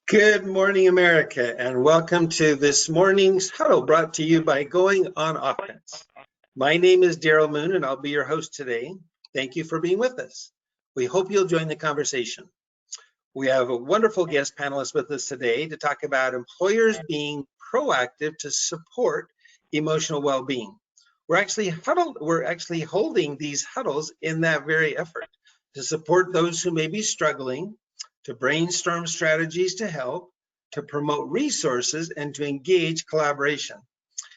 Good morning, America, and welcome to this morning's huddle brought to you by Going on Offense. My name is Darrell Moon, and I'll be your host today. Thank you for being with us. We hope you'll join the conversation. We have a wonderful guest panelist with us today to talk about employers being proactive to support emotional well-being. We're actually holding these huddles in that very effort to support those who may be struggling, to brainstorm strategies to help, to promote resources, and to engage collaboration.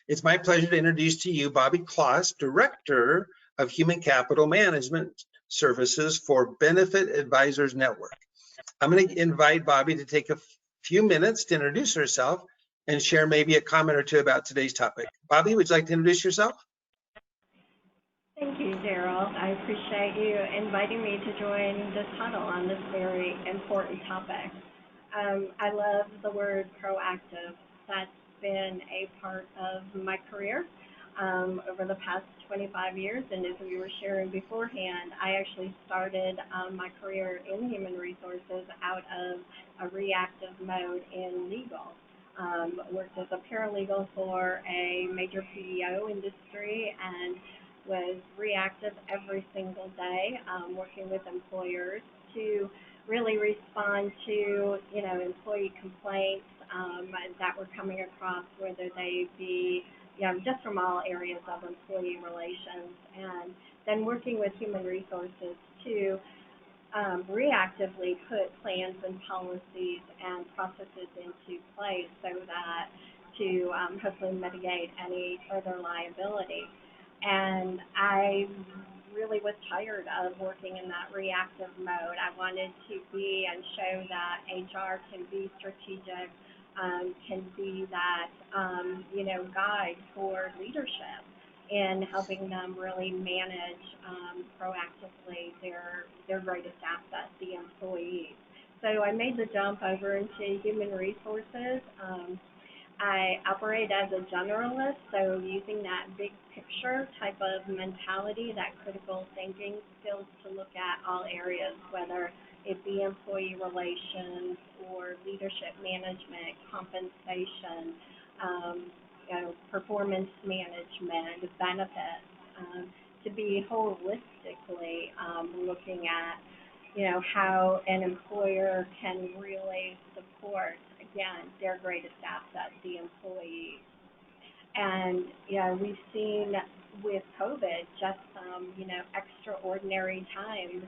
It's my pleasure to introduce to you Bobbi Kloss, Director of Human Capital Management Services for Benefit Advisors Network. I'm going to invite Bobbi to take a few minutes to introduce herself and share maybe a comment or two about today's topic. Bobbi, would you like to introduce yourself? Thank you, Darrell. I appreciate you inviting me to join this huddle on this very important topic. I love the word proactive. That's been a part of my career over the past 25 years. And as we were sharing beforehand, I actually started my career in human resources out of a reactive mode in legal. Worked as a paralegal for a major PEO industry and was reactive every single day, working with employers to really respond to, employee complaints that were coming across, whether they be, just from all areas of employee relations, and then working with human resources to reactively put plans and policies and processes into place so that to hopefully mitigate any further liability. And I really was tired of working in that reactive mode. I wanted to be and show that HR can be strategic, can be that, guide for leadership in helping them really manage proactively their greatest asset, the employees. So I made the jump over into human resources. I operate as a generalist, so using that big picture type of mentality, that critical thinking skills to look at all areas, whether it be employee relations or leadership management, compensation, performance management, benefits, to be holistically looking at how an employer can really support, again, their greatest asset, the employees. And, we've seen with COVID just some, extraordinary times,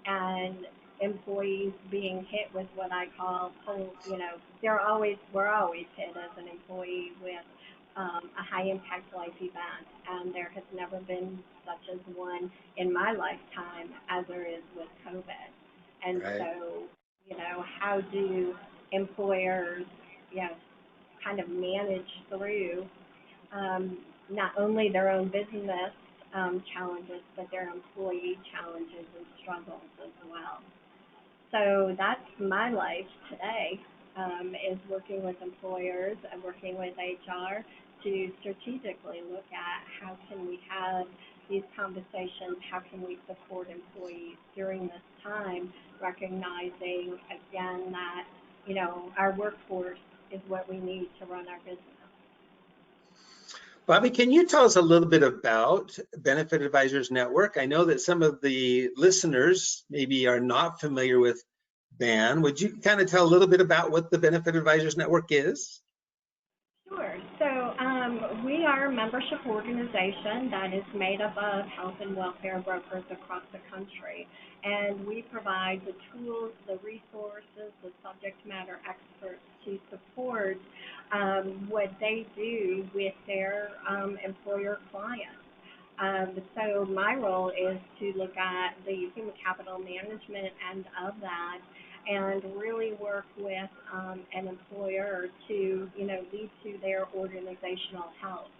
and employees being hit with what I call, we're always hit as an employee with a high impact life event, and there has never been such as one in my lifetime as there is with COVID. And Right. so, how do employers, you know, kind of manage through not only their own business challenges, but their employee challenges and struggles as well. So that's my life today, is working with employers and working with HR to strategically look at how can we have these conversations, how can we support employees during this time, recognizing again that, our workforce is what we need to run our business. Bobbi, can you tell us a little bit about Benefit Advisors Network? I know that some of the listeners maybe are not familiar with BAN. Would you kind of tell a little bit about what the Benefit Advisors Network is? Sure. So we are a membership organization that is made up of health and welfare brokers across the country. And we provide the tools, the resources, the subject matter experts to support what they do with their employer clients. So my role is to look at the human capital management end of that and really work with an employer to, lead to their organizational health.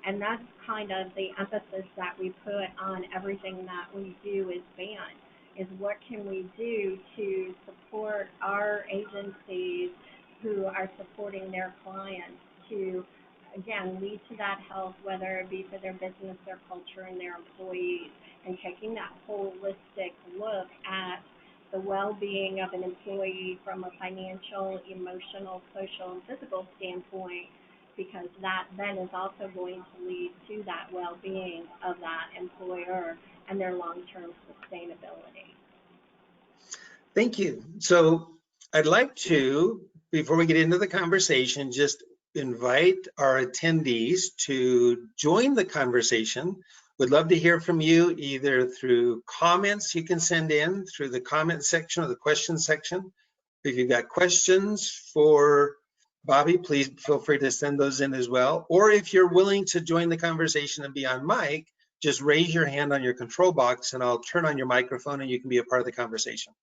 And that's kind of the emphasis that we put on everything that we do as BAN, is what can we do to support our agencies who are supporting their clients to, again, lead to that health, whether it be for their business, their culture, and their employees, and taking that holistic look at the well-being of an employee from a financial, emotional, social, and physical standpoint, because that then is also going to lead to that well-being of that employer and their long-term sustainability. Thank you. So I'd like to, before we get into the conversation, just invite our attendees to join the conversation. Would love to hear from you either through comments you can send in through the comment section or the question section. If you've got questions for Bobbi, please feel free to send those in as well. Or if you're willing to join the conversation and be on mic, just raise your hand on your control box and I'll turn on your microphone and you can be a part of the conversation.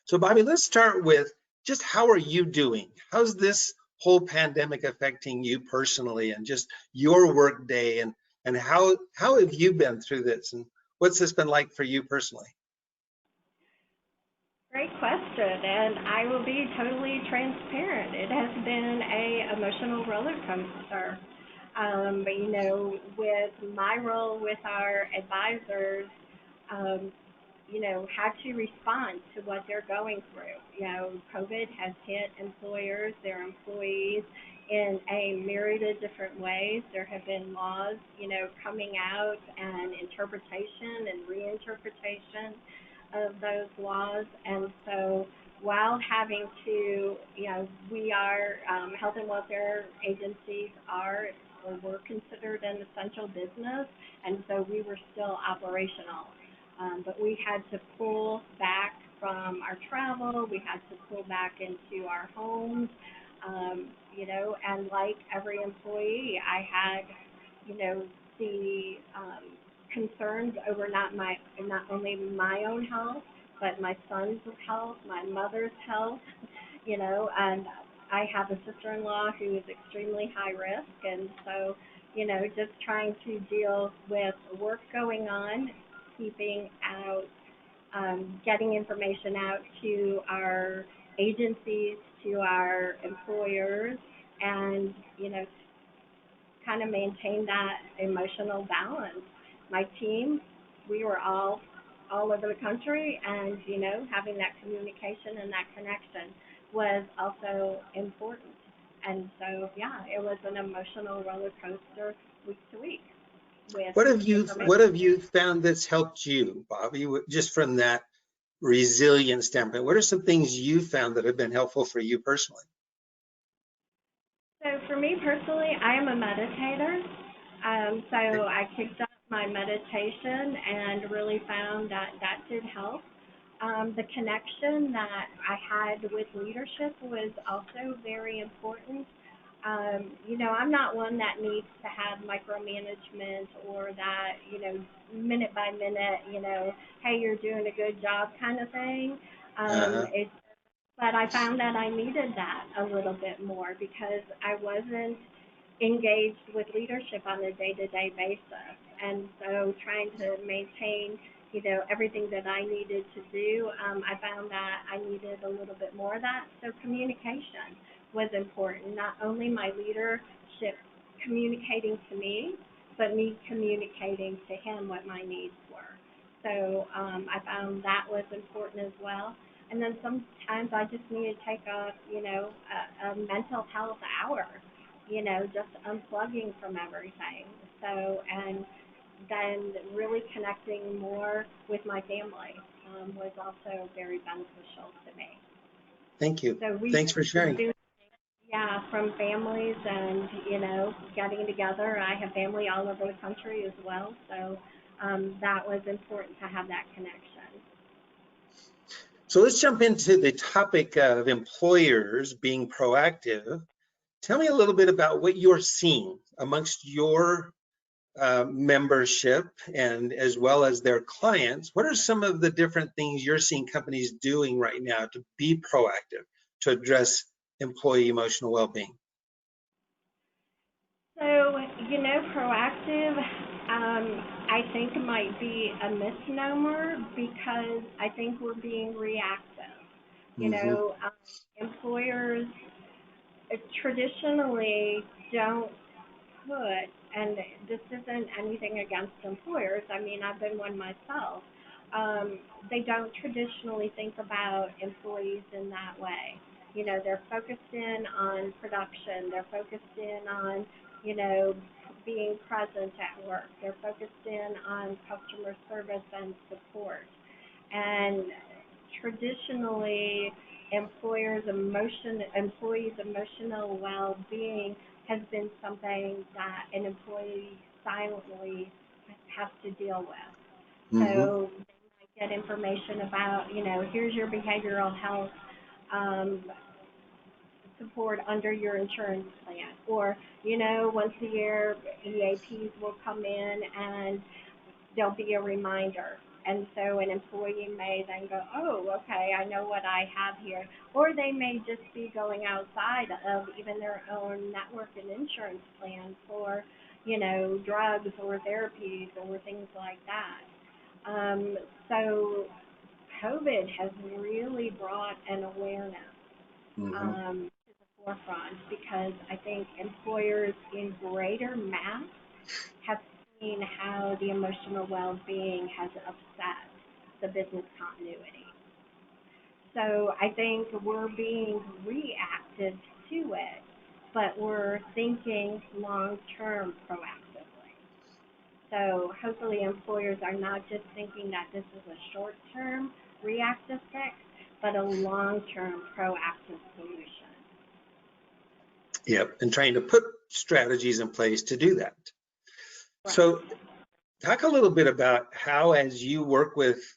So Bobbi, let's start with just how are you doing? How's this whole pandemic affecting you personally and just your work day, and how have you been through this and what's this been like for you personally? Great question, and I will be totally transparent. It has been a emotional roller coaster. But you know, with my role with our advisors, um, you know, had to respond to what they're going through. You know, COVID has hit employers, their employees in a myriad of different ways. There have been laws, you know, coming out and interpretation and reinterpretation of those laws. And so while having to, you know, we are, health and welfare agencies are or were considered an essential business, and so we were still operational. But we had to pull back from our travel, we had to pull back into our homes, you know, and like every employee, I had, you know, the concerns over not only my own health, but my son's health, my mother's health, you know, and I have a sister-in-law who is extremely high risk, and so, you know, just trying to deal with work going on, keeping out, getting information out to our agencies, to our employers, and, you know, kind of maintain that emotional balance. My team, we were all over the country, and, you know, having that communication and that connection was also important. And so, yeah, it was an emotional roller coaster week to week. What have you found that's helped you, Bobbi, just from that resilient standpoint? What are some things you found that have been helpful for you personally? So for me personally, I am a meditator. So I kicked up my meditation and really found that that did help. The connection that I had with leadership was also very important. You know, I'm not one that needs to have micromanagement or that, you know, minute by minute, you know, hey, you're doing a good job kind of thing. Uh-huh. But I found that I needed that a little bit more because I wasn't engaged with leadership on a day-to-day basis. And so trying to maintain, you know, everything that I needed to do, I found that I needed a little bit more of that. So communication was important, not only my leadership communicating to me, but me communicating to him what my needs were. So I found that was important as well. And then sometimes I just need to take a, you know, a mental health hour, you know, just unplugging from everything. So, and then really connecting more with my family was also very beneficial to me. Thank you. So Thanks for sharing. yeah, from families and, you know, getting together. I have family all over the country as well. So that was important to have that connection. So let's jump into the topic of employers being proactive. Tell me a little bit about what you're seeing amongst your membership and as well as their clients. What are some of the different things you're seeing companies doing right now to be proactive to address employee emotional well-being? So, you know, proactive, I think might be a misnomer because I think we're being reactive. You Mm-hmm. know, employers traditionally don't put, and this isn't anything against employers, I mean, I've been one myself, they don't traditionally think about employees in that way. You know, they're focused in on production. They're focused in on, you know, being present at work. They're focused in on customer service and support. And traditionally, employees' emotional well-being has been something that an employee silently has to deal with. Mm-hmm. So they might get information about, you know, here's your behavioral health um, support under your insurance plan, or you know, once a year EAPs will come in and there'll be a reminder. And so an employee may then go, oh, okay, I know what I have here. Or they may just be going outside of even their own network and insurance plan for, you know, drugs or therapies or things like that. So COVID has really brought an awareness Mm-hmm. to the forefront because I think employers in greater mass have seen how the emotional well-being has upset the business continuity. So I think we're being reactive to it, but we're thinking long-term proactively. So hopefully employers are not just thinking that this is a short-term reactive fix, but a long-term proactive solution. Yep. And trying to put strategies in place to do that. Right. So talk a little bit about how, as you work with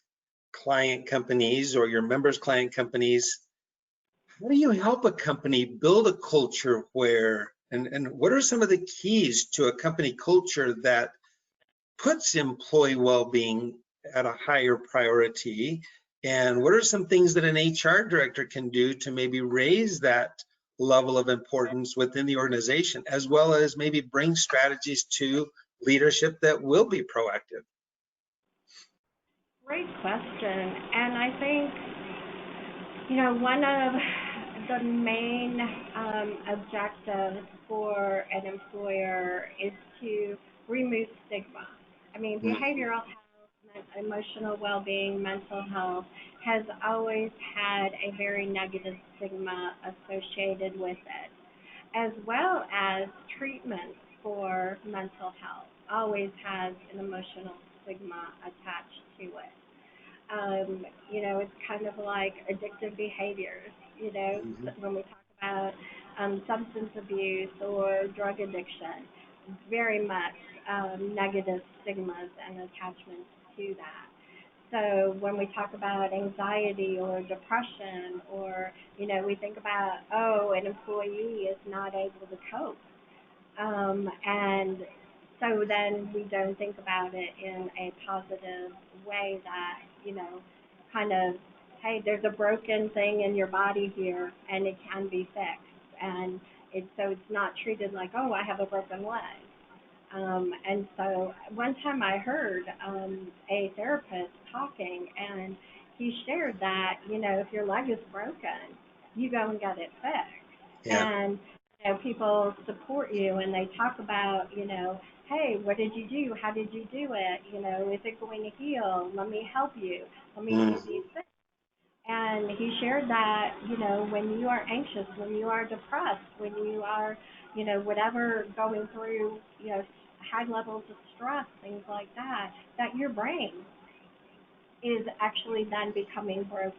client companies or your members' client companies, how do you help a company build a culture where, and what are some of the keys to a company culture that puts employee well-being at a higher priority? And what are some things that an HR director can do to maybe raise that level of importance within the organization, as well as maybe bring strategies to leadership that will be proactive? Great question. And I think, you know, one of the main objectives for an employer is to remove stigma. I mean, behavioral health, emotional well-being, mental health has always had a very negative stigma associated with it, as well as treatment for mental health always has an emotional stigma attached to it. You know, it's kind of like addictive behaviors, you know, Mm-hmm. when we talk about substance abuse or drug addiction, very much negative stigmas and attachments to that. So when we talk about anxiety or depression, or, you know, we think about, oh, an employee is not able to cope. And so then we don't think about it in a positive way that, you know, kind of, hey, there's a broken thing in your body here and it can be fixed. And it's not treated like, oh, I have a broken leg. And so one time I heard a therapist talking, and he shared that, you know, if your leg is broken, you go and get it fixed. Yeah. And, you know, people support you and they talk about, you know, hey, what did you do? How did you do it? You know, is it going to heal? Let me help you. Let me do these things. And he shared that, you know, when you are anxious, when you are depressed, when you are, you know, whatever going through, you know, high levels of stress, things like that your brain is actually then becoming broken.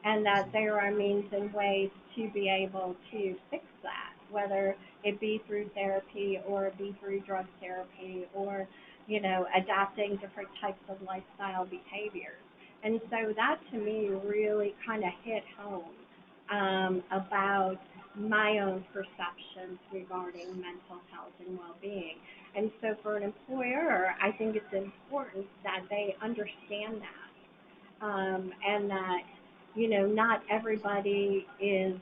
And that there are means and ways to be able to fix that, whether it be through therapy or it be through drug therapy or, you know, adapting different types of lifestyle behaviors. And so that to me really kind of hit home about my own perceptions regarding mental health and well-being. And so for an employer, I think it's important that they understand that and that, you know, not everybody is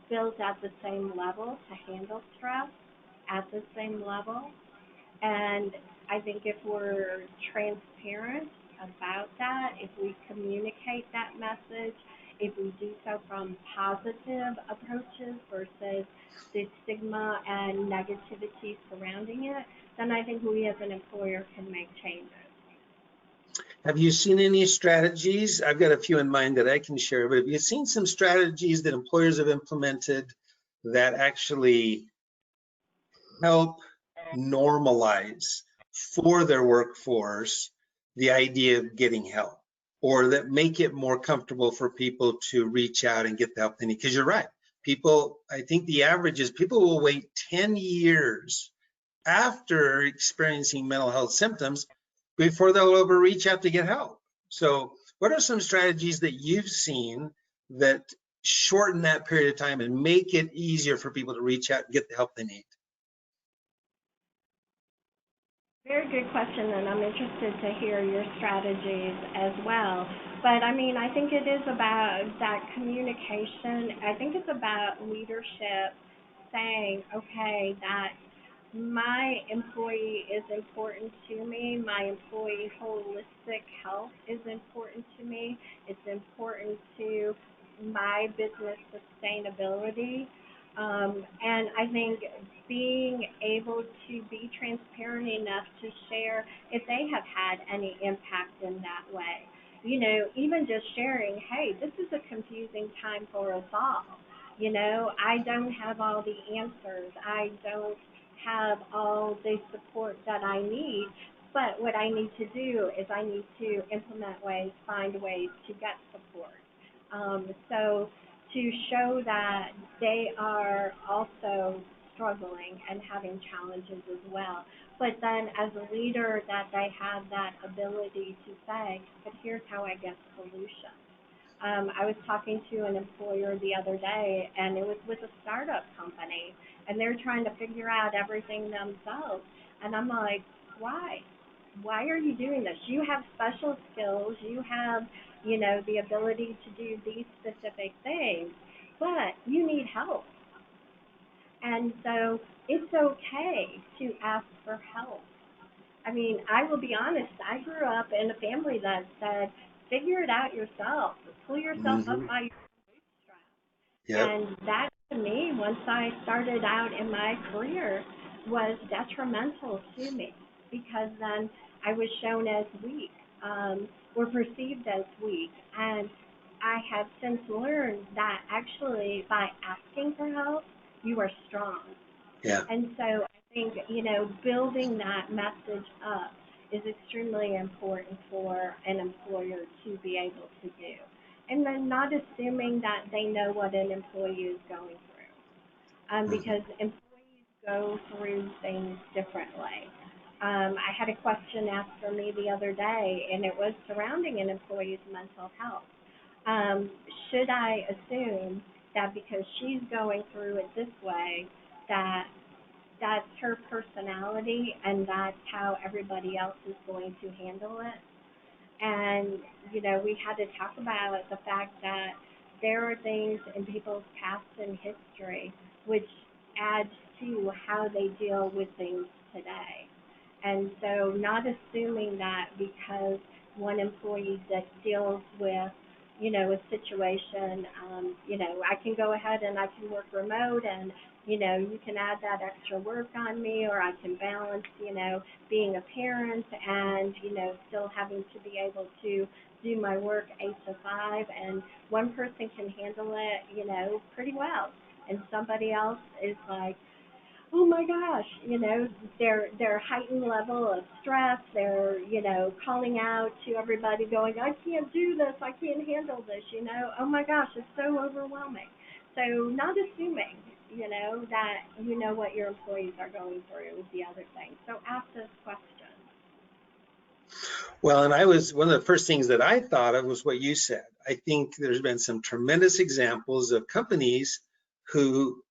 built at the same level to handle stress at the same level. And I think if we're transparent about that, if we communicate that message, if we do so from positive approaches versus the stigma and negativity surrounding it, then I think we as an employer can make changes. Have you seen any strategies? I've got a few in mind that I can share, but have you seen some strategies that employers have implemented that actually help normalize for their workforce the idea of getting help, or that make it more comfortable for people to reach out and get the help they need? Because you're right, people, I think the average is people will wait 10 years after experiencing mental health symptoms before they'll ever reach out to get help. So what are some strategies that you've seen that shorten that period of time and make it easier for people to reach out and get the help they need? Very good question, and I'm interested to hear your strategies as well. But I mean, I think it is about that communication. I think it's about leadership saying, okay, that my employee is important to me. My employee holistic health is important to me. It's important to my business sustainability. And I think being able to be transparent enough to share if they have had any impact in that way. You know, even just sharing, hey, this is a confusing time for us all. You know, I don't have all the answers. I don't have all the support that I need. But what I need to do is I need to implement ways, find ways to get support. So to show that they are also struggling and having challenges as well. But then as a leader that they have that ability to say, but here's how I get solutions. I was talking to an employer the other day, and it was with a startup company, and they're trying to figure out everything themselves. And I'm like, why? Why are you doing this? You have special skills. You have, you know, the ability to do these specific things, but you need help. And so it's okay to ask for help. I mean, I will be honest, I grew up in a family that said, figure it out yourself, pull yourself up by your bootstraps. Yep. And that to me, once I started out in my career, was detrimental to me because then I was shown as weak, or perceived as weak. And I have since learned that actually by asking for help, you are strong. Yeah. And so I think, you know, building that message up is extremely important for an employer to be able to do. And then not assuming that they know what an employee is going through, because employees go through things differently. I had a question asked for me the other day, and it was surrounding an employee's mental health. Should I assume that because she's going through it this way, that that's her personality and that's how everybody else is going to handle it? And, you know, we had to talk about the fact that there are things in people's past and history which adds to how they deal with things today. And so not assuming that because one employee that deals with, you know, a situation, you know, I can go ahead and I can work remote and, you know, you can add that extra work on me, or I can balance, you know, being a parent and, you know, still having to be able to do my work 8 to 5, and one person can handle it, you know, pretty well. And somebody else is like, oh my gosh, you know, their heightened level of stress, they're, you know, calling out to everybody going, I can't do this, I can't handle this, you know, oh my gosh, it's so overwhelming. So not assuming, you know, that you know what your employees are going through is the other thing. So ask those questions. Well, and one of the first things that I thought of was what you said. I think there's been some tremendous examples of companies who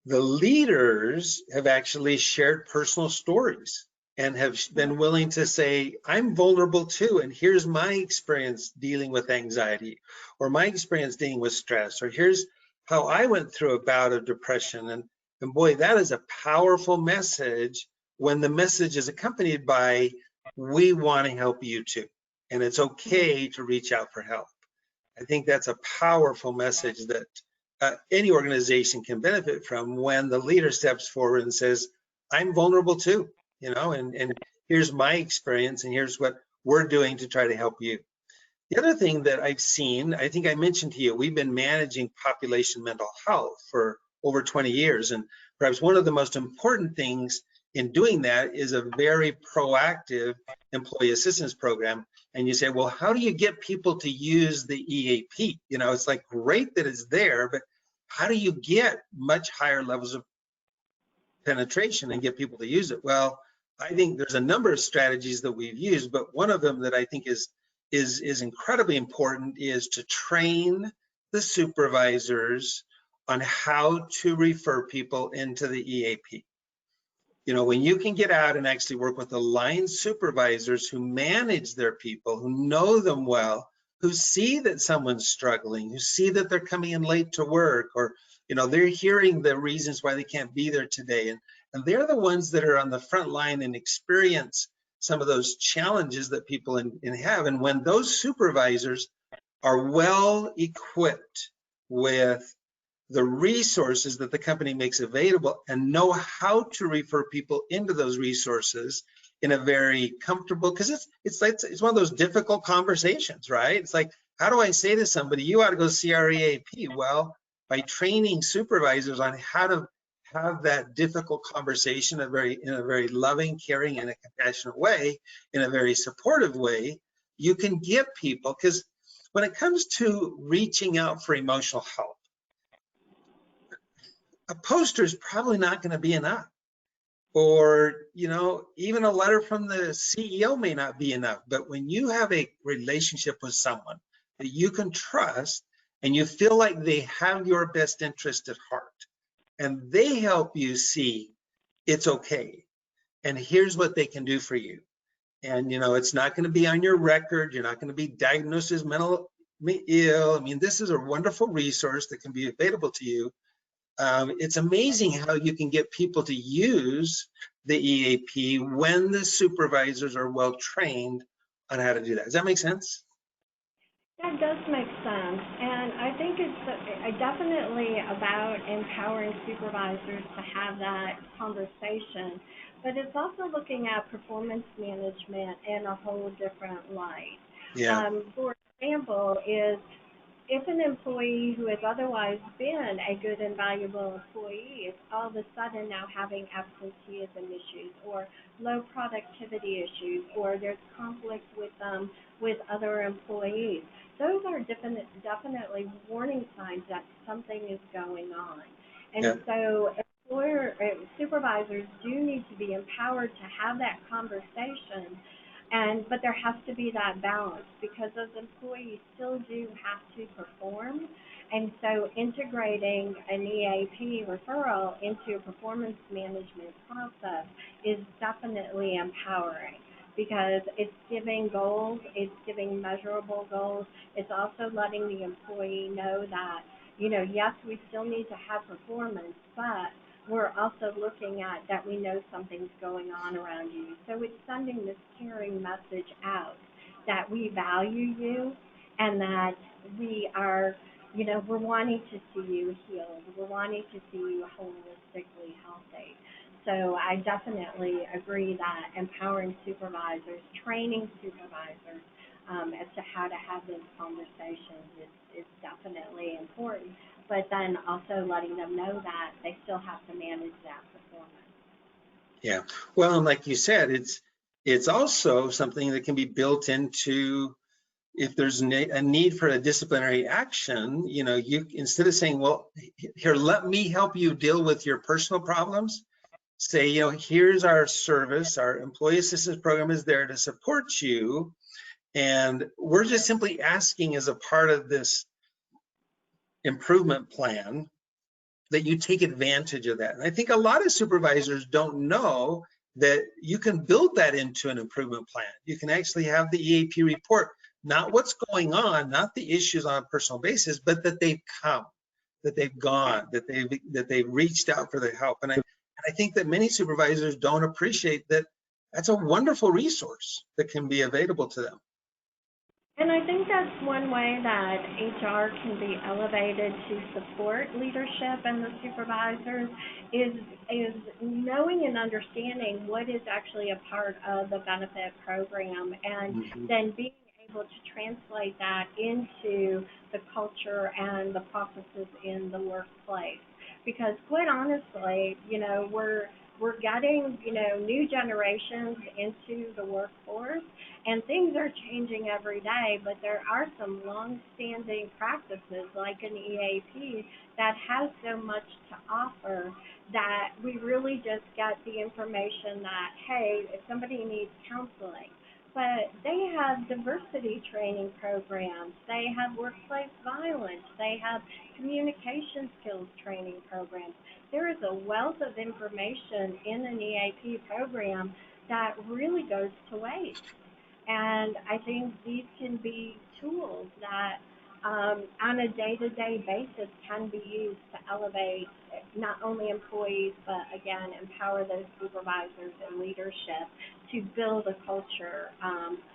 the leaders have actually shared personal stories and have been willing to say, I'm vulnerable too, and here's my experience dealing with anxiety, or my experience dealing with stress, or here's how I went through a bout of depression. And boy, that is a powerful message when the message is accompanied by, we want to help you too, and it's okay to reach out for help. I think that's a powerful message that any organization can benefit from when the leader steps forward and says, I'm vulnerable too, you know, and here's my experience, and here's what we're doing to try to help you. The other thing that I've seen, I think I mentioned to you, we've been managing population mental health for over 20 years. And perhaps one of the most important things in doing that is a very proactive employee assistance program. And you say, well, how do you get people to use the EAP? You know, it's like great that it's there, but how do you get much higher levels of penetration and get people to use it? Well, I think there's a number of strategies that we've used, but one of them that I think is incredibly important is to train the supervisors on how to refer people into the EAP. You know, when you can get out and actually work with the line supervisors who manage their people, who know them well, who see that someone's struggling, who see that they're coming in late to work, or, you know, they're hearing the reasons why they can't be there today. And they're the ones that are on the front line and experience some of those challenges that people have. And when those supervisors are well equipped with the resources that the company makes available and know how to refer people into those resources in a very comfortable, because it's one of those difficult conversations, right? It's like, how do I say to somebody, you ought to go see our EAP? Well, by training supervisors on how to have that difficult conversation in a very loving, caring, and a compassionate way, in a very supportive way, you can get people, because when it comes to reaching out for emotional help, a poster is probably not going to be enough. Or, you know, even a letter from the CEO may not be enough. But when you have a relationship with someone that you can trust and you feel like they have your best interest at heart, and they help you see it's okay, and here's what they can do for you. And, you know, it's not going to be on your record. You're not going to be diagnosed as mentally ill. I mean, this is a wonderful resource that can be available to you. It's amazing how you can get people to use the EAP when the supervisors are well trained on how to do that. Does that make sense? That does make sense, and I think it's definitely about empowering supervisors to have that conversation, but it's also looking at performance management in a whole different light. Yeah. For example, is if an employee who has otherwise been a good and valuable employee is all of a sudden now having absenteeism issues or low productivity issues, or there's conflict with other employees, those are definitely warning signs that something is going on. And Yeah. so supervisors do need to be empowered to have that conversation, but there has to be that balance because those employees still do have to perform. And so integrating an EAP referral into a performance management process is definitely empowering because it's giving goals, it's giving measurable goals. It's also letting the employee know that, you know, yes, we still need to have performance, but we're also looking at that we know something's going on around you. So it's sending this caring message out that we value you and that we are, you know, we're wanting to see you healed. We're wanting to see you holistically healthy. So I definitely agree that empowering supervisors, training supervisors as to how to have those conversations is definitely important, but then also letting them know that they still have to manage that performance. Yeah. Well, and like you said, it's also something that can be built into if there's a need for a disciplinary action. You know, you instead of saying, well, here, let me help you deal with your personal problems, say, you know, here's our service, our employee assistance program is there to support you. And we're just simply asking as a part of this improvement plan that you take advantage of that. And I think a lot of supervisors don't know that you can build that into an improvement plan. You can actually have the EAP report, not what's going on, not the issues on a personal basis, but that they've come, that they've gone, that they've reached out for the help. And I think that many supervisors don't appreciate that. That's a wonderful resource that can be available to them. And I think that's one way that HR can be elevated to support leadership and the supervisors is is knowing and understanding what is actually a part of the benefit program and Mhm. then being able to translate that into the culture and the processes in the workplace. Because quite honestly, we're getting, new generations into the workforce and things are changing every day, but there are some long-standing practices like an EAP that has so much to offer that we really just get the information that, hey, if somebody needs counseling, but they have diversity training programs, they have workplace violence, they have communication skills training programs. There is a wealth of information in an EAP program that really goes to waste. And I think these can be tools that, on a day-to-day basis, can be used to elevate not only employees, but again, empower those supervisors and leadership to build a culture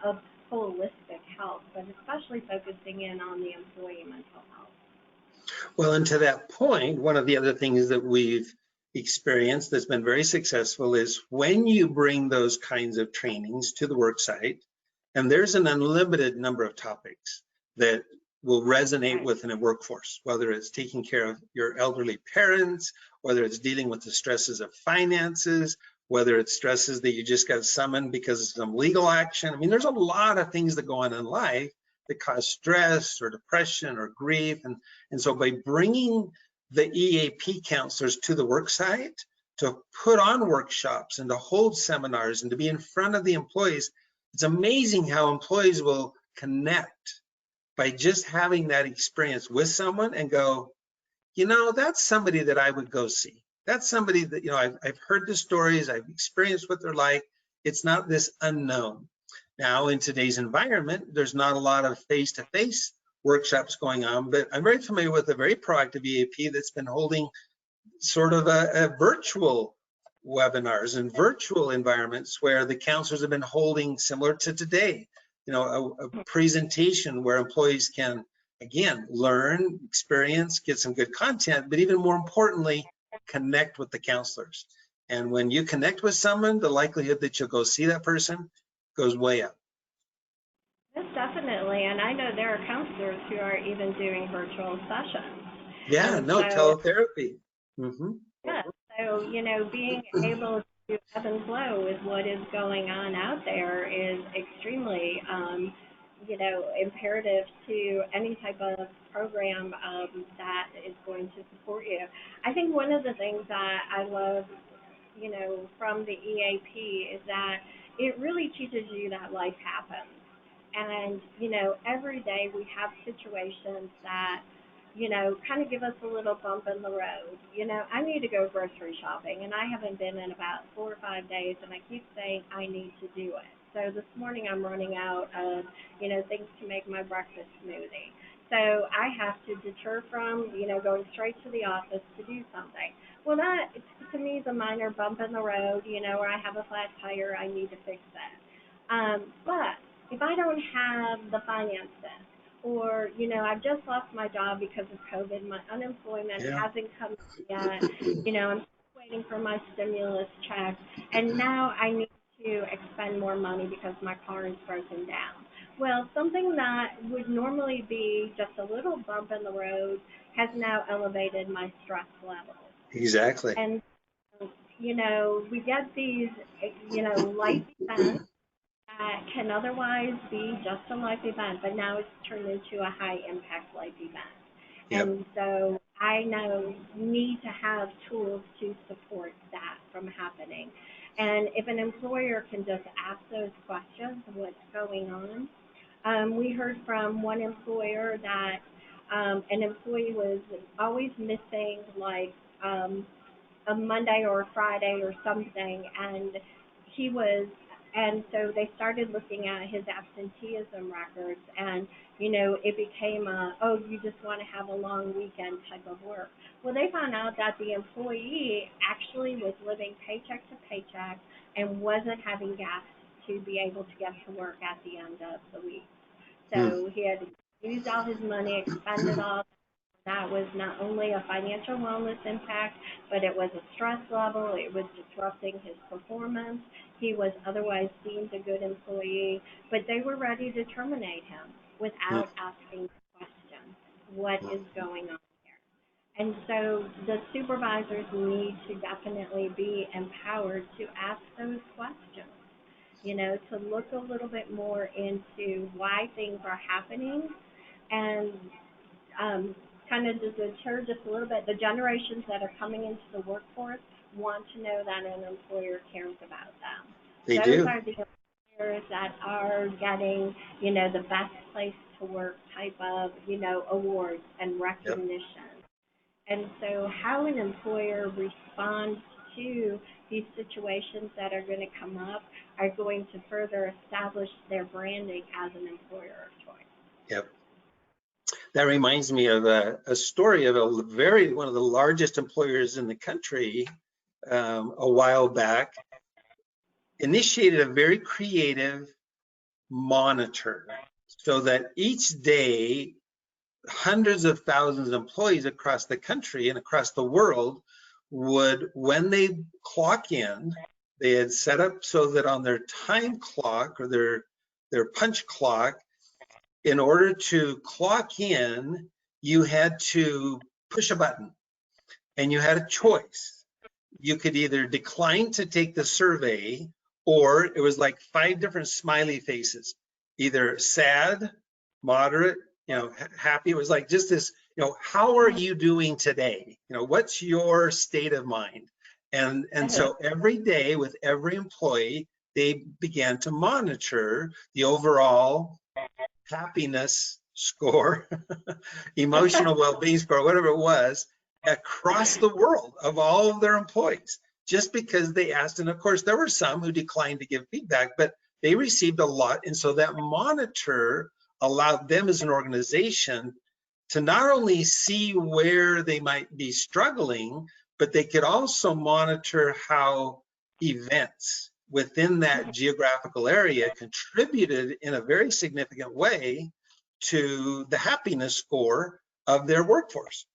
of holistic health, but especially focusing in on the employee mental health. Well, and to that point, one of the other things that we've experienced that's been very successful is when you bring those kinds of trainings to the work site, and there's an unlimited number of topics that will resonate Right. within a workforce, whether it's taking care of your elderly parents, whether it's dealing with the stresses of finances, whether it's stresses that you just got summoned because of some legal action. I mean, there's a lot of things that go on in life that cause stress or depression or grief. And so by bringing the EAP counselors to the work site to put on workshops and to hold seminars and to be in front of the employees, it's amazing how employees will connect by just having that experience with someone and go, that's somebody that I would go see. That's somebody that, I've heard the stories, I've experienced what they're like. It's not this unknown. Now, in today's environment, there's not a lot of face-to-face workshops going on, but I'm very familiar with a very proactive EAP that's been holding sort of a virtual webinars and virtual environments where the counselors have been holding similar to today, a presentation where employees can, again, learn, experience, get some good content, but even more importantly, connect with the counselors. And when you connect with someone, the likelihood that you'll go see that person goes way up. Yes, definitely. And I know there are counselors who are even doing virtual sessions. Yeah, And no, so, teletherapy. Mm-hmm. yeah, so, being able to ebb and flow with what is going on out there is extremely, imperative to any type of program that is going to support you. I think one of the things that I love, from the EAP is that it really teaches you that life happens. And, every day we have situations that, kind of give us a little bump in the road. I need to go grocery shopping and I haven't been in about 4 or 5 days and I keep saying I need to do it. So this morning I'm running out of, things to make my breakfast smoothie. So I have to deter from, going straight to the office to do something. Well, that, to me, is a minor bump in the road, where I have a flat tire, I need to fix that. But if I don't have the finances, or I've just lost my job because of COVID, my unemployment Yeah. hasn't come yet, I'm still waiting for my stimulus check, and now I need to expend more money because my car is broken down. Well, something that would normally be just a little bump in the road has now elevated my stress levels. Exactly. And, we get these, life events that can otherwise be just a life event, but now it's turned into a high impact life event. Yep. And so I now need to have tools to support that from happening. And if an employer can just ask those questions of what's going on, we heard from one employer that an employee was always missing like a Monday or a Friday or something, and he was, and so they started looking at his absenteeism records, and it became a, oh, you just want to have a long weekend type of work. Well, they found out that the employee actually was living paycheck to paycheck and wasn't having gas to be able to get to work at the end of the week. So he had used all his money, expended all. That was not only a financial wellness impact, but it was a stress level. It was disrupting his performance. He was otherwise deemed a good employee, but they were ready to terminate him without asking the question, what is going on here? And so the supervisors need to definitely be empowered to ask those questions, to look a little bit more into why things are happening and kind of to deter just a little bit. The generations that are coming into the workforce want to know that an employer cares about them. They Those do. are the employers that are getting, the best place to work type of, awards and Yep. recognition. And so how an employer responds to these situations that are going to come up are going to further establish their branding as an employer of choice. Yep. That reminds me of a story of one of the largest employers in the country a while back, initiated a very creative monitor so that each day hundreds of thousands of employees across the country and across the world would, when they clock in, they had set up so that on their time clock or their punch clock, in order to clock in, you had to push a button and you had a choice. You could either decline to take the survey, or it was like 5 different smiley faces, either sad, moderate, happy. It was like just this, how are you doing today? What's your state of mind? And so every day with every employee, they began to monitor the overall happiness score, emotional well-being score, whatever it was, across the world of all of their employees, just because they asked. And of course, there were some who declined to give feedback, but they received a lot. And so that monitor allowed them as an organization to not only see where they might be struggling, but they could also monitor how events within that geographical area contributed in a very significant way to the happiness score of their workforce.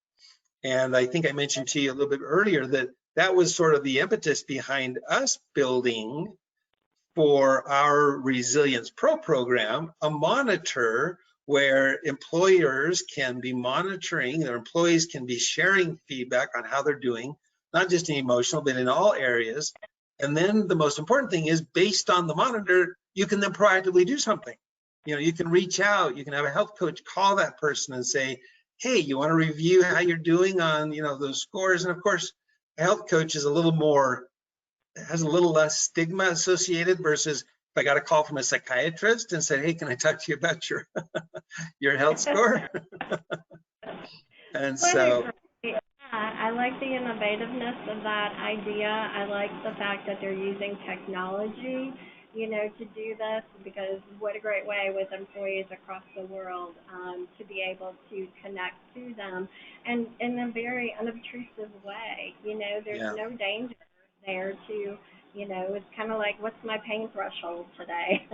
And I think I mentioned to you a little bit earlier that that was sort of the impetus behind us building for our Resilience Pro program, a monitor where employers can be monitoring, their employees can be sharing feedback on how they're doing, not just in emotional, but in all areas. And then the most important thing is, based on the monitor, you can then proactively do something. You can reach out, you can have a health coach call that person and say, hey, you want to review how you're doing on, those scores? And of course, a health coach is has a little less stigma associated versus if I got a call from a psychiatrist and said, hey, can I talk to you about your your health score? And so I like the innovativeness of that idea. I like the fact that they're using technology, to do this, because what a great way with employees across the world to be able to connect to them, and in a very unobtrusive way. There's no danger there to, it's kind of like, what's my pain threshold today?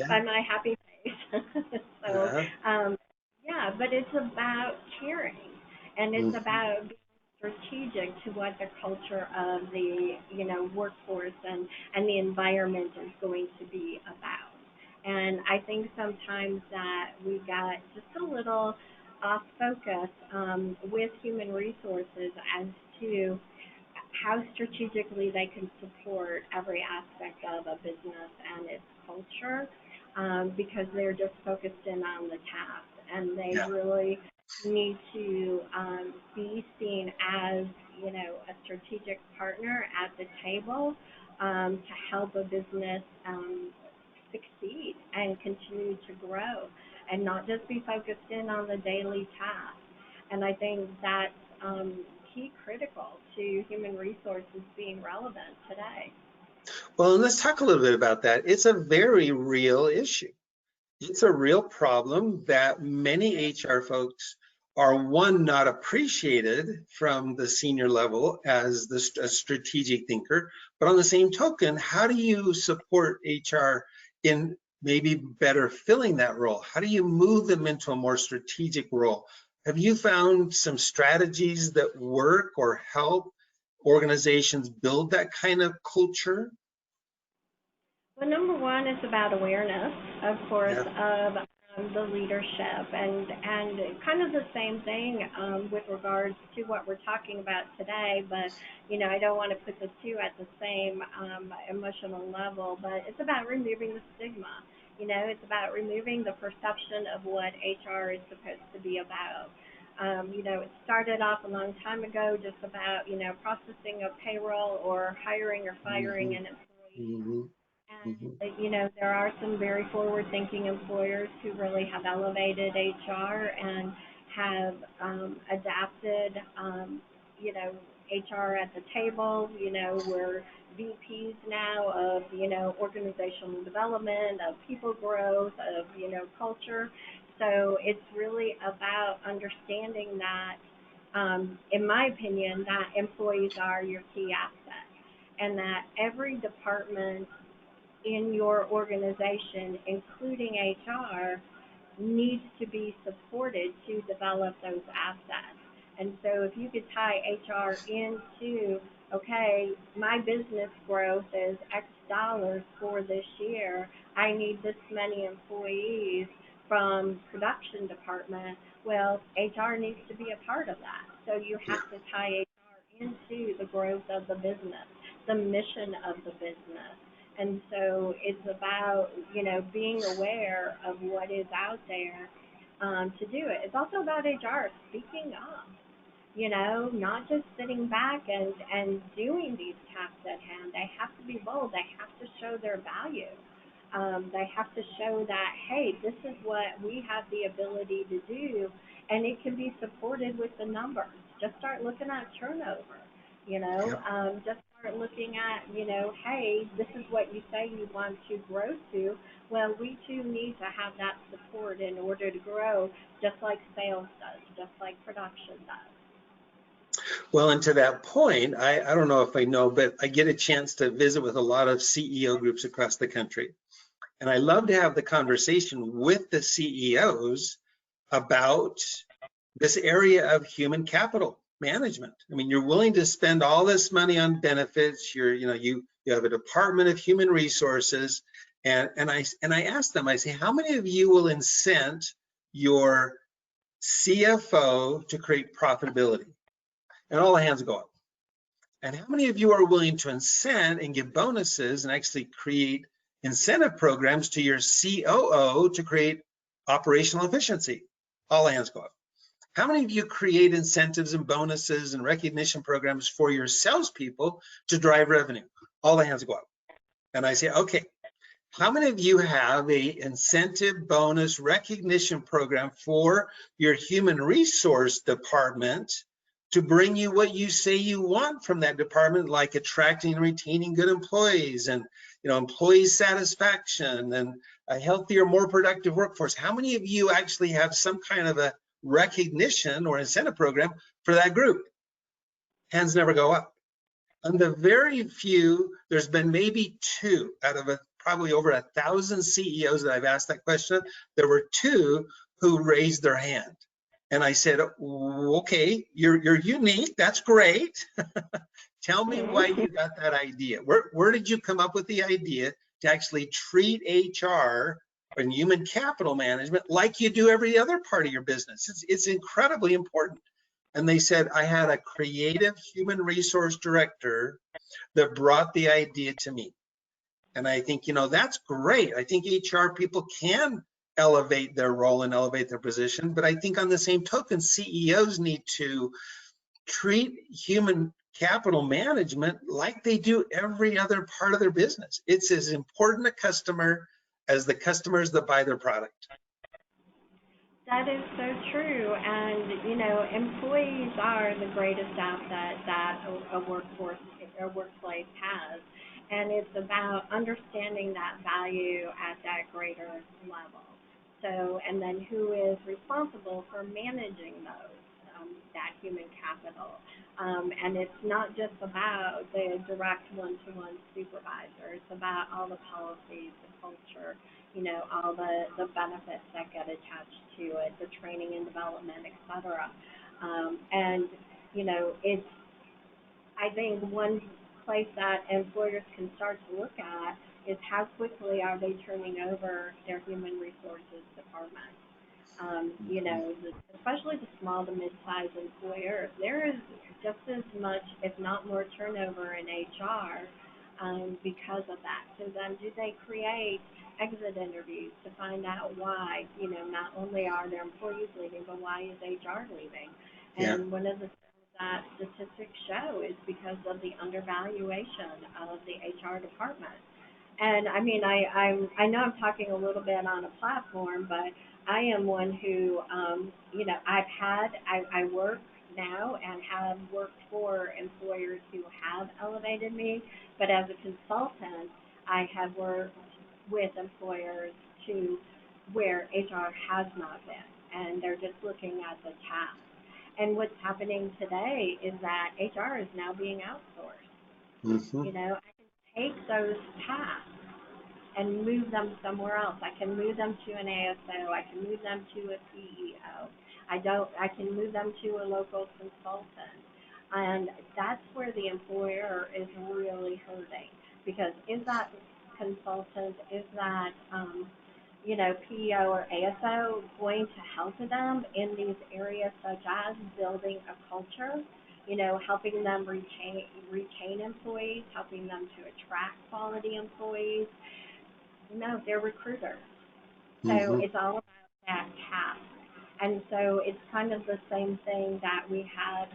By my happy face. So, but it's about caring, and it's about being strategic to what the culture of the, workforce and the environment is going to be about. And I think sometimes that we got just a little off focus with human resources as to how strategically they can support every aspect of a business and its culture, because they're just focused in on the task, and they really need to be seen as, a strategic partner at the table to help a business succeed and continue to grow, and not just be focused in on the daily task. And I think that's key critical to human resources being relevant today. Well, let's talk a little bit about that. It's a very real issue. It's a real problem that many HR folks are, one, not appreciated from the senior level as a strategic thinker, but on the same token, how do you support HR in maybe better filling that role? How do you move them into a more strategic role? Have you found some strategies that work or help organizations build that kind of culture? Well, number one is about awareness, of course, Yeah. of the leadership, and kind of the same thing with regards to what we're talking about today. But I don't want to put the two at the same emotional level. But it's about removing the stigma. It's about removing the perception of what HR is supposed to be about. It started off a long time ago just about processing of payroll or hiring or firing Hmm. an employee. Hmm. Hmm. And there are some very forward-thinking employers who really have elevated HR and have adapted, HR at the table. We're VPs now of, organizational development, of people growth, of, culture. So it's really about understanding that, in my opinion, that employees are your key asset and that every department in your organization, including HR, needs to be supported to develop those assets. And so if you could tie HR into, okay, my business growth is X dollars for this year, I need this many employees from production department, well, HR needs to be a part of that. So you Yeah. have to tie HR into the growth of the business, the mission of the business. And so it's about, being aware of what is out there to do it. It's also about HR speaking up, not just sitting back and doing these tasks at hand. They have to be bold. They have to show their value. They have to show that, hey, this is what we have the ability to do, and it can be supported with the numbers. Just start looking at turnover, Yep. just start looking at, hey, this is what you say you want to grow to. Well, we too need to have that support in order to grow, just like sales does, just like production does. Well, and to that point, I don't know if I know, but I get a chance to visit with a lot of CEO groups across the country. And I love to have the conversation with the CEOs about this area of human capital management. I mean, you're willing to spend all this money on benefits. You have a department of human resources, and I ask them, I say, how many of you will incent your CFO to create profitability? And all the hands go up. And how many of you are willing to incent and give bonuses and actually create incentive programs to your COO to create operational efficiency? All hands go up. How many of you create incentives and bonuses and recognition programs for your salespeople to drive revenue? All the hands go up. And I say, okay, how many of you have a incentive bonus recognition program for your human resource department to bring you what you say you want from that department, like attracting and retaining good employees and employee satisfaction and a healthier, more productive workforce? How many of you actually have some kind of a recognition or incentive program for that group? Hands never go up. And the very few, there's been maybe two out of probably over 1,000 CEOs that I've asked that question. There were two who raised their hand. And I said, okay, you're unique. That's great. Tell me why you got that idea. Where did you come up with the idea to actually treat HR and human capital management like you do every other part of your business? It's incredibly important. And they said, I had a creative human resource director that brought the idea to me. And I think, that's great. I think HR people can elevate their role and elevate their position. But I think on the same token, CEOs need to treat human capital management like they do every other part of their business. It's as important a customer as the customers that buy their product. That is so true. And, employees are the greatest asset that a workplace has. And it's about understanding that value at that greater level. So, and then who is responsible for managing that human capital. And it's not just about the direct one-to-one supervisor. It's about all the policies, the culture, all the benefits that get attached to it, the training and development, et cetera. And, it's, I think one place that employers can start to look at is how quickly are they turning over their human resources department. Especially the small to mid-sized employers, there is just as much, if not more, turnover in HR because of that. So then do they create exit interviews to find out why, not only are their employees leaving, but why is HR leaving? Yeah. And one of the things that statistics show is because of the undervaluation of the HR department. And I mean, I know I'm talking a little bit on a platform, but I am one who, I work now and have worked for employers who have elevated me, but as a consultant, I have worked with employers to where HR has not been, and they're just looking at the task. And what's happening today is that HR is now being outsourced. Mm-hmm. I can take those tasks and move them somewhere else. I can move them to an ASO. I can move them to a CEO. I can move them to a local consultant. And that's where the employer is really hurting, because is that consultant, is that, PEO or ASO going to help them in these areas such as building a culture, helping them retain employees, helping them to attract quality employees? No, they're recruiters. So Mm-hmm. it's all about that task. And so it's kind of the same thing that we have,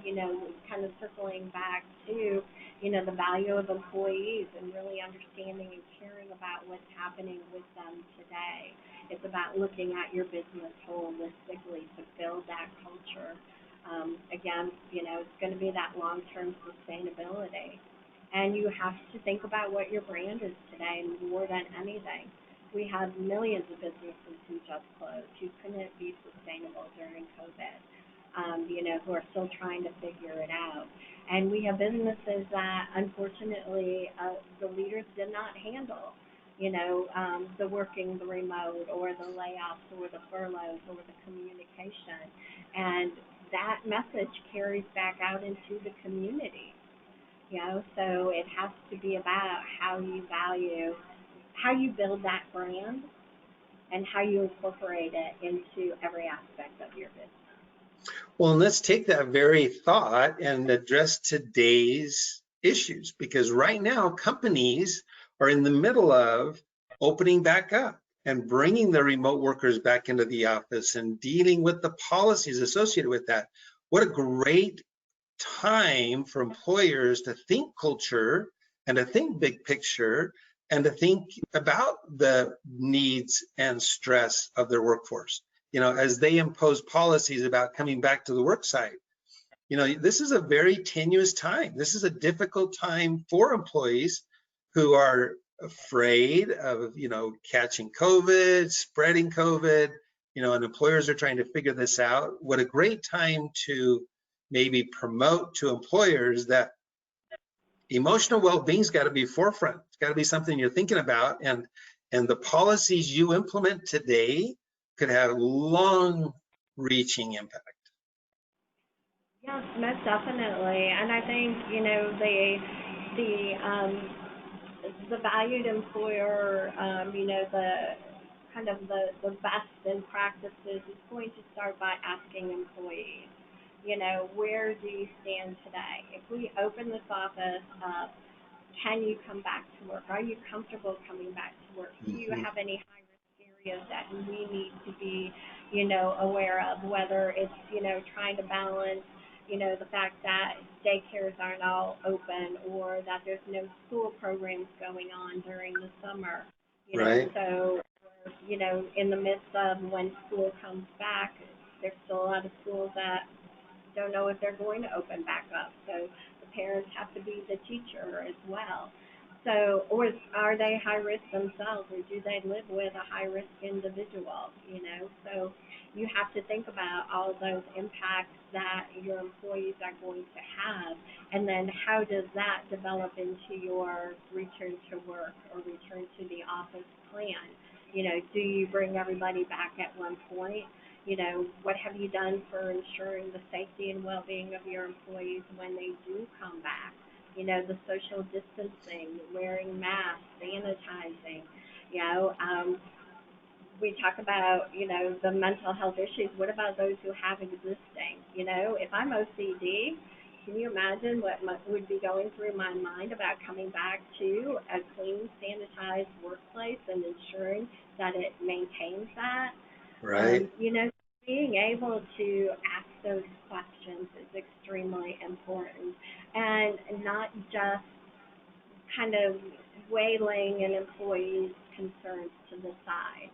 kind of circling back to, the value of employees and really understanding and caring about what's happening with them today. It's about looking at your business holistically to build that culture. Again, it's going to be that long-term sustainability. And you have to think about what your brand is today more than anything. We have millions of businesses who just closed, who couldn't be sustainable during COVID, who are still trying to figure it out. And we have businesses that, unfortunately, the leaders did not handle, the working, the remote, or the layoffs, or the furloughs, or the communication. And that message carries back out into the community. So it has to be about how you build that brand and how you incorporate it into every aspect of your business. Well, and let's take that very thought and address today's issues, because right now companies are in the middle of opening back up and bringing the remote workers back into the office and dealing with the policies associated with that. What a great time for employers to think culture and to think big picture and to think about the needs and stress of their workforce, as they impose policies about coming back to the work site. This is a very tenuous time. This is a difficult time for employees who are afraid of, catching COVID, spreading COVID, and employers are trying to figure this out. What a great time to maybe promote to employers that emotional well-being's got to be forefront. It's got to be something you're thinking about, and the policies you implement today could have long-reaching impact. Yes, most definitely. And I think, the valued employer, the kind of the best in practices is going to start by asking employees, where do you stand today? If we open this office up, can you come back to work? Are you comfortable coming back to work? Do you have any high risk areas that we need to be, aware of, whether it's, trying to balance, the fact that daycares aren't all open or that there's no school programs going on during the summer, Right. So, in the midst of when school comes back, there's still a lot of schools that don't know if they're going to open back up. So the parents have to be the teacher as well. So, or are they high risk themselves, or do they live with a high risk individual? So you have to think about all those impacts that your employees are going to have, and then how does that develop into your return to work or return to the office plan? You know, do you bring everybody back at one point? You know, what have you done for ensuring the safety and well-being of your employees when they do come back? You know, the social distancing, wearing masks, sanitizing, you know, we talk about, you know, the mental health issues. What about those who have existing? You know, if I'm OCD, can you imagine what would be going through my mind about coming back to a clean, sanitized workplace and ensuring that it maintains that? Right. You know, being able to ask those questions is extremely important, and not just kind of waylaying an employee's concerns to the side,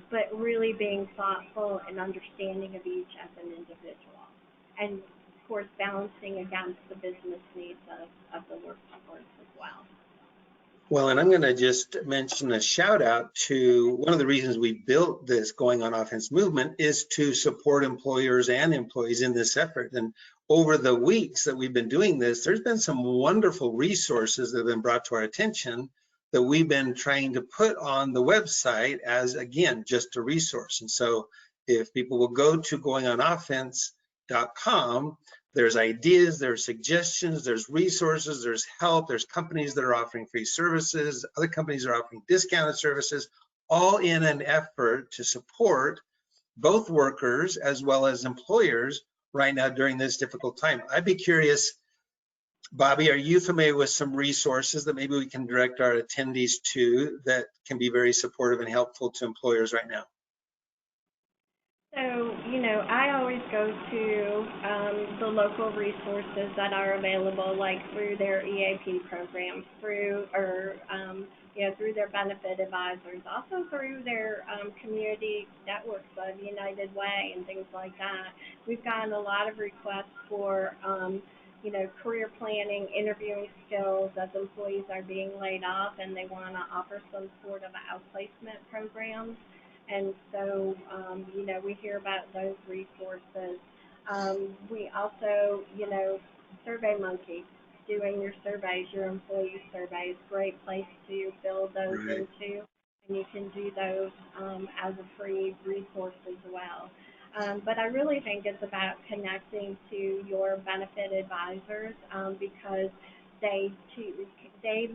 but really being thoughtful and understanding of each as an individual. And of course, balancing against the business needs of the workforce as well. Well, and I'm going to just mention a shout out to one of the reasons we built this Going on Offense movement is to support employers and employees in this effort. And over the weeks that we've been doing this, there's been some wonderful resources that have been brought to our attention that we've been trying to put on the website as, again, just a resource. And so if people will go to goingonoffense.com, there's ideas, there's suggestions, there's resources, there's help, there's companies that are offering free services, other companies are offering discounted services, all in an effort to support both workers as well as employers right now during this difficult time. I'd be curious, Bobbi, are you familiar with some resources that maybe we can direct our attendees to that can be very supportive and helpful to employers right now? So, you know, I always go to the local resources that are available, like through their EAP programs, through their benefit advisors, also through their community networks of United Way and things like that. We've gotten a lot of requests for, career planning, interviewing skills as employees are being laid off and they want to offer some sort of outplacement programs. And so, we hear about those resources. We also, SurveyMonkey, doing your surveys, your employee surveys, great place to build those into. And you can do those as a free resource as well. But I really think it's about connecting to your benefit advisors because they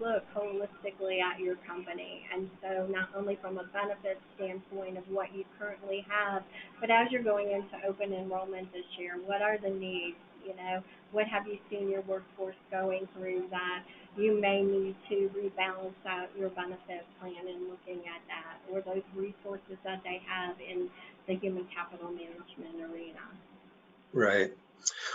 look holistically at your company. And so not only from a benefits standpoint of what you currently have, but as you're going into open enrollment this year, what are the needs? You know, what have you seen your workforce going through that you may need to rebalance out your benefit plan and looking at that, or those resources that they have in the human capital management arena. Right.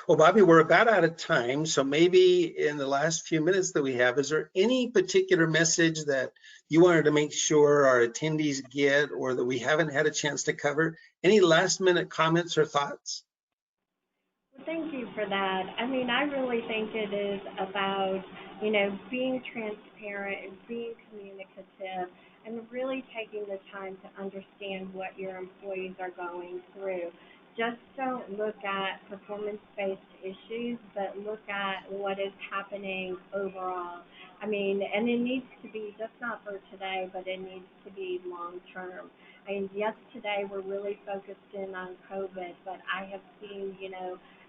Well, Bobbi, we're about out of time, so maybe in the last few minutes that we have, is there any particular message that you wanted to make sure our attendees get or that we haven't had a chance to cover? Any last minute comments or thoughts? Well, thank you for that. I mean, I really think it is about, being transparent and being communicative and really taking the time to understand what your employees are going through. Just don't look at performance-based issues, but look at what is happening overall. I mean, and it needs to be just not for today, but it needs to be long-term. I mean, yes, today we're really focused in on COVID, but I have seen,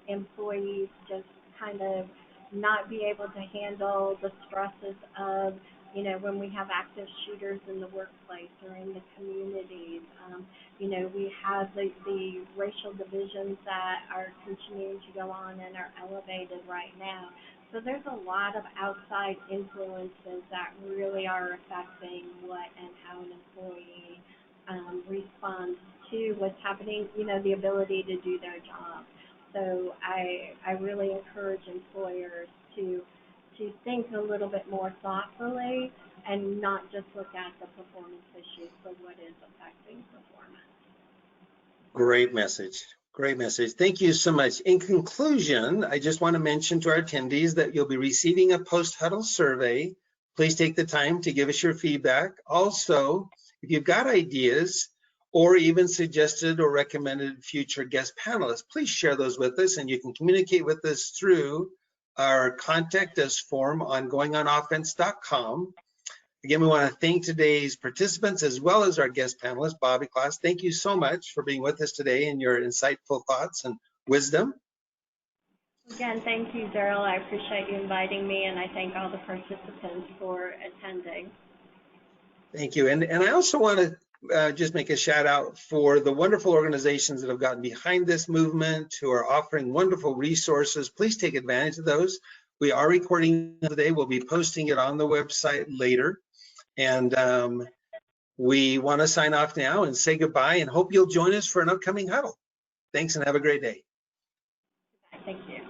employees just kind of not be able to handle the stresses of, when we have active shooters in the workplace or in the communities. We have the racial divisions that are continuing to go on and are elevated right now. So there's a lot of outside influences that really are affecting what and how an employee responds to what's happening, the ability to do their job. So I really encourage employers to think a little bit more thoughtfully and not just look at the performance issues, but what is affecting performance. Great message. Great message. Thank you so much. In conclusion, I just want to mention to our attendees that you'll be receiving a post-huddle survey. Please take the time to give us your feedback. Also, if you've got ideas or even suggested or recommended future guest panelists, please share those with us, and you can communicate with us through our contact us form on goingonoffense.com. Again, we want to thank today's participants as well as our guest panelist, Bobbi Kloss. Thank you so much for being with us today and your insightful thoughts and wisdom. Again, thank you, Darrell. I appreciate you inviting me, and I thank all the participants for attending. Thank you. And I also want to just make a shout out for the wonderful organizations that have gotten behind this movement, who are offering wonderful resources. Please take advantage of those. We are recording today. We'll be posting it on the website later. And we want to sign off now and say goodbye and hope you'll join us for an upcoming huddle. Thanks and have a great day. Thank you.